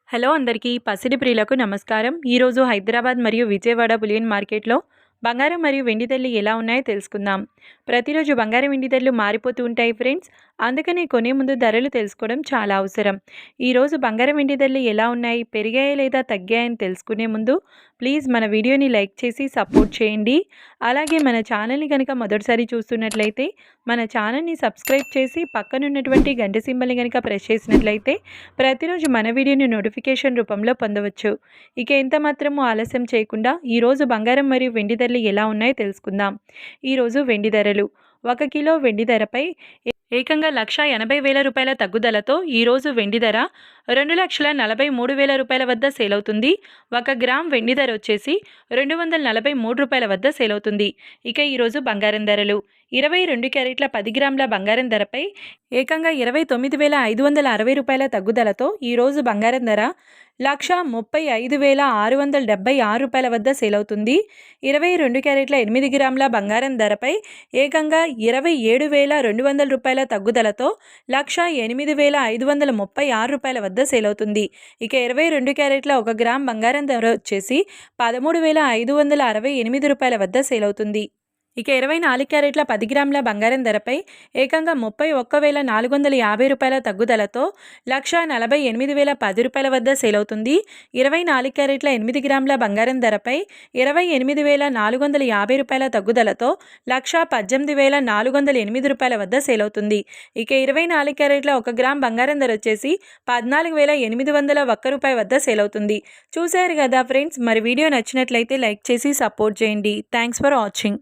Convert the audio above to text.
Hello అందరికీ పసిడి ప్రియులకు నమస్కారం. ఈరోజు హైదరాబాద్ మరియు విజయవాడ బులియన్ మార్కెట్లో బంగారం మరియు వెండి ధరలు ఎలా ఉన్నాయో తెలుసుకుందాం. ప్రతిరోజు బంగారం వెండి ధరలు మారిపోతూ ఉంటాయి ఫ్రెండ్స్. అందుకని కొనే ముందు ధరలు తెలుసుకోవడం చాలా అవసరం. ఈరోజు బంగారం వెండి ధరలు ఎలా ఉన్నాయి, పెరిగాయా లేదా తగ్గాయని తెలుసుకునే ముందు ప్లీజ్ మన వీడియోని లైక్ చేసి సపోర్ట్ చేయండి. అలాగే మన ఛానల్ని కనుక మొదటిసారి చూస్తున్నట్లయితే మన ఛానల్ని సబ్స్క్రైబ్ చేసి పక్కనున్నటువంటి గంట సింబల్ని కనుక ప్రెస్ చేసినట్లయితే ప్రతిరోజు మన వీడియోని నోటిఫికేషన్ రూపంలో పొందవచ్చు. ఇక ఎంత మాత్రము ఆలస్యం చేయకుండా ఈరోజు బంగారం మరియు వెండి ధరలు ఎలా ఉన్నాయో తెలుసుకుందాం. ఈరోజు వెండి ధరలు 1 కిలో వెండి ధరపై ఏకంగా 1,80,000 రూపాయల తగ్గుదలతో ఈరోజు వెండి ధర 2,43,000 రూపాయల వద్ద సేల్ అవుతుంది. 1 గ్రామ్ వెండి ధర వచ్చేసి 243 రూపాయల వద్ద సేల్ అవుతుంది. ఇక ఈరోజు బంగారం ధరలు 22 క్యారెట్ల 10 గ్రాముల బంగారం ధరపై ఏకంగా 29,560 రూపాయల తగ్గుదలతో ఈరోజు బంగారం ధర 1,35,676 రూపాయల వద్ద సేల్ అవుతుంది. 22 క్యారెట్ల 8 గ్రాముల బంగారం ధరపై ఏకంగా 27,200 రూపాయల తగ్గుదలతో 1,08,536 రూపాయల వద్ద సేల్ అవుతుంది. ఇక 22 క్యారెట్ల 1 గ్రామ్ బంగారం ధర వచ్చేసి 13,568 రూపాయల వద్ద సేల్ అవుతుంది. ఇక 24 క్యారెట్ల 10 గ్రాముల బంగారం ధరపై ఏకంగా 31,450 రూపాయల తగ్గుదలతో 1,48,010 రూపాయల వద్ద సేల్ అవుతుంది. 24 క్యారెట్ల 8 గ్రాముల బంగారం ధరపై 28,450 రూపాయల తగ్గుదలతో 1,18,408 రూపాయల వద్ద సేల్ అవుతుంది. ఇక 24 క్యారెట్ల 1 గ్రామ్ బంగారం ధర వచ్చేసి 14,801 రూపాయల వద్ద సేల్ అవుతుంది. చూశారు కదా ఫ్రెండ్స్, మరి వీడియో నచ్చినట్లయితే లైక్ చేసి సపోర్ట్ చేయండి. Thanks for watching.